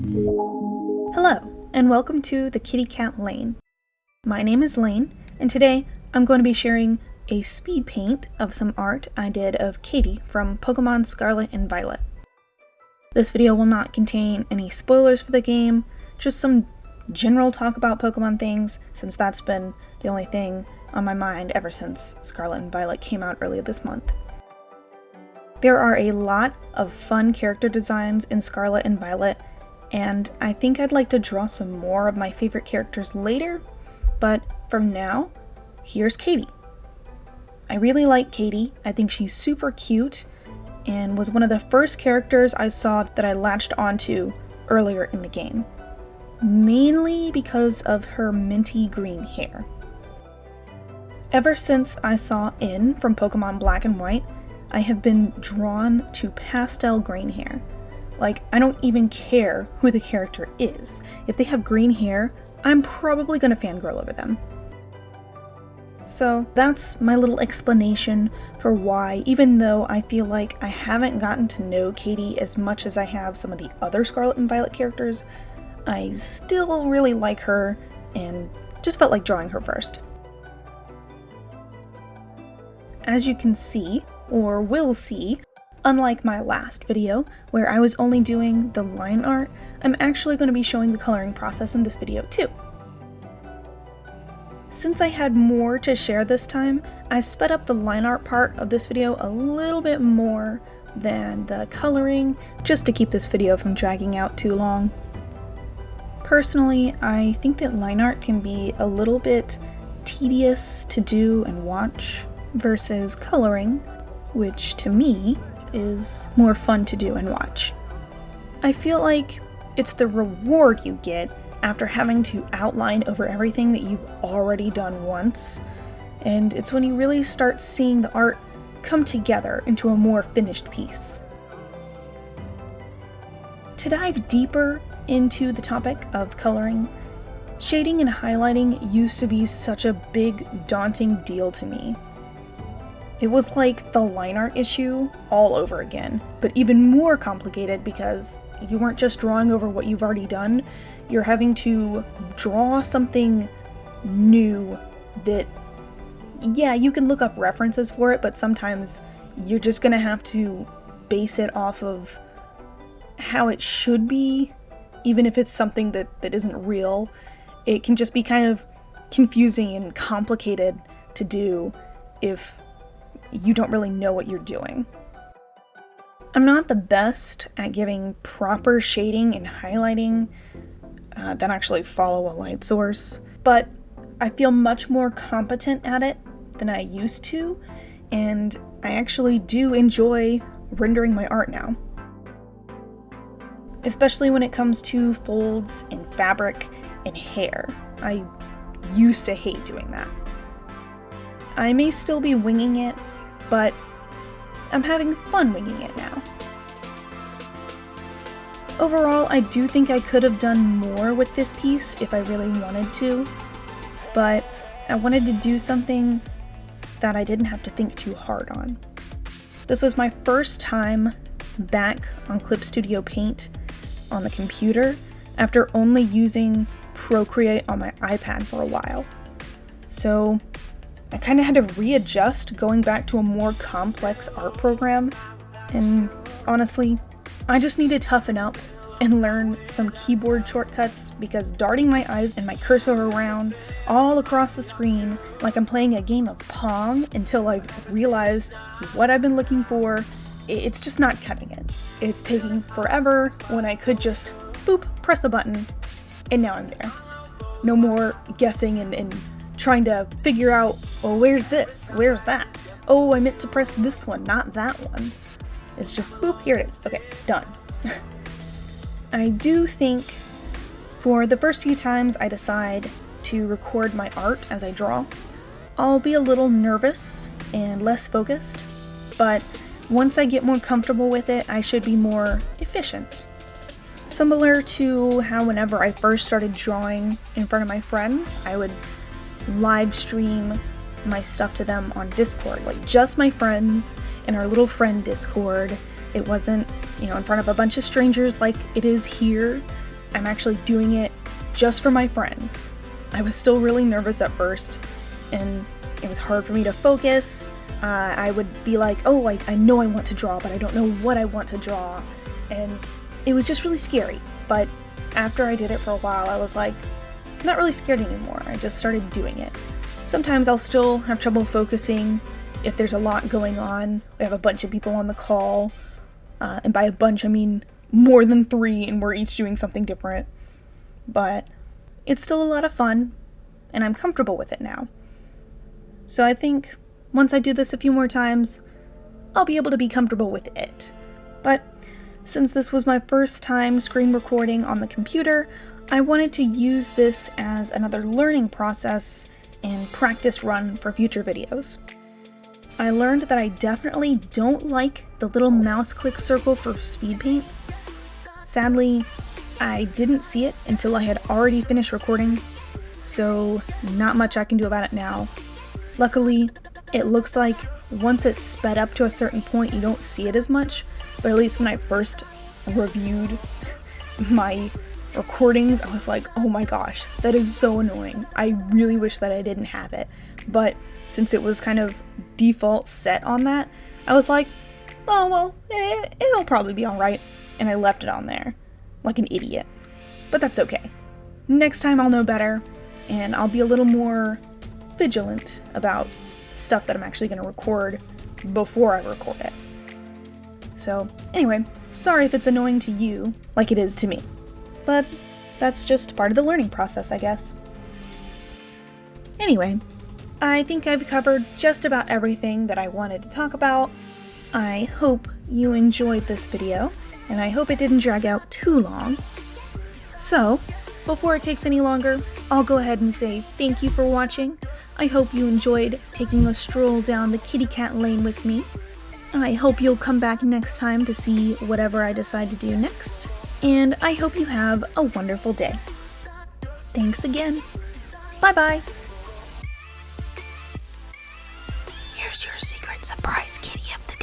Hello, and welcome to the Kitty Cat Lane. My name is Lane, and today I'm going to be sharing a speed paint of some art I did of Katy from Pokemon Scarlet and Violet. This video will not contain any spoilers for the game, just some general talk about Pokemon things, since that's been the only thing on my mind ever since Scarlet and Violet came out earlier this month. There are a lot of fun character designs in Scarlet and Violet, and I think I'd like to draw some more of my favorite characters later, but for now, here's Katy. I really like Katy. I think she's super cute, and was one of the first characters I saw that I latched onto earlier in the game, mainly because of her minty green hair. Ever since I saw In from Pokemon Black and White, I have been drawn to pastel green hair. Like, I don't even care who the character is. If they have green hair, I'm probably gonna fangirl over them. So that's my little explanation for why, even though I feel like I haven't gotten to know Katy as much as I have some of the other Scarlet and Violet characters, I still really like her and just felt like drawing her first. As you can see, or will see, unlike my last video, where I was only doing the line art, I'm actually going to be showing the coloring process in this video too. Since I had more to share this time, I sped up the line art part of this video a little bit more than the coloring, just to keep this video from dragging out too long. Personally, I think that line art can be a little bit tedious to do and watch versus coloring, which to me is more fun to do and watch. I feel like it's the reward you get after having to outline over everything that you've already done once, and it's when you really start seeing the art come together into a more finished piece. To dive deeper into the topic of coloring, shading and highlighting used to be such a big, daunting deal to me. It was like the line art issue all over again, but even more complicated because you weren't just drawing over what you've already done, you're having to draw something new that, yeah, you can look up references for it, but sometimes you're just gonna have to base it off of how it should be, even if it's something that isn't real. It can just be kind of confusing and complicated to do if you don't really know what you're doing. I'm not the best at giving proper shading and highlighting that actually follow a light source, but I feel much more competent at it than I used to, and I actually do enjoy rendering my art now. Especially when it comes to folds and fabric and hair. I used to hate doing that. I may still be winging it, but I'm having fun winging it now. Overall, I do think I could have done more with this piece if I really wanted to, but I wanted to do something that I didn't have to think too hard on. This was my first time back on Clip Studio Paint on the computer after only using Procreate on my iPad for a while. So I kind of had to readjust going back to a more complex art program, and honestly, I just need to toughen up and learn some keyboard shortcuts, because darting my eyes and my cursor around all across the screen like I'm playing a game of Pong until I've realized what I've been looking for, it's just not cutting it. It's taking forever when I could just boop, press a button, and now I'm there. No more guessing and trying to figure out, well, where's this? Where's that? Oh, I meant to press this one, not that one. It's just boop, here it is. Okay, done. I do think for the first few times I decide to record my art as I draw, I'll be a little nervous and less focused, but once I get more comfortable with it, I should be more efficient. Similar to how whenever I first started drawing in front of my friends, I would live stream my stuff to them on Discord, like just my friends in our little friend Discord. It wasn't, in front of a bunch of strangers like it is here. I'm actually doing it just for my friends. I was still really nervous at first, and it was hard for me to focus. I would be like, oh, I know I want to draw, but I don't know what I want to draw. And it was just really scary. But after I did it for a while, I was like, not really scared anymore. I just started doing it. Sometimes I'll still have trouble focusing if there's a lot going on. We have a bunch of people on the call. And by a bunch, I mean more than 3, and we're each doing something different. But it's still a lot of fun, and I'm comfortable with it now. So I think once I do this a few more times, I'll be able to be comfortable with it. But since this was my first time screen recording on the computer, I wanted to use this as another learning process and practice run for future videos. I learned that I definitely don't like the little mouse click circle for speed paints. Sadly, I didn't see it until I had already finished recording, so not much I can do about it now. Luckily, it looks like once it's sped up to a certain point, you don't see it as much, but at least when I first reviewed my recordings, I was like, oh my gosh, that is so annoying. I really wish that I didn't have it, but since it was kind of default set on that, I was like, oh well, it'll probably be alright, and I left it on there, like an idiot. But that's okay. Next time I'll know better, and I'll be a little more vigilant about stuff that I'm actually going to record before I record it. So, anyway, sorry if it's annoying to you, like it is to me. But that's just part of the learning process, I guess. Anyway, I think I've covered just about everything that I wanted to talk about. I hope you enjoyed this video, and I hope it didn't drag out too long. So, before it takes any longer, I'll go ahead and say thank you for watching. I hope you enjoyed taking a stroll down the kitty cat lane with me. I hope you'll come back next time to see whatever I decide to do next. And I hope you have a wonderful day. Thanks again. Bye-bye. Here's your secret surprise kitty of the day.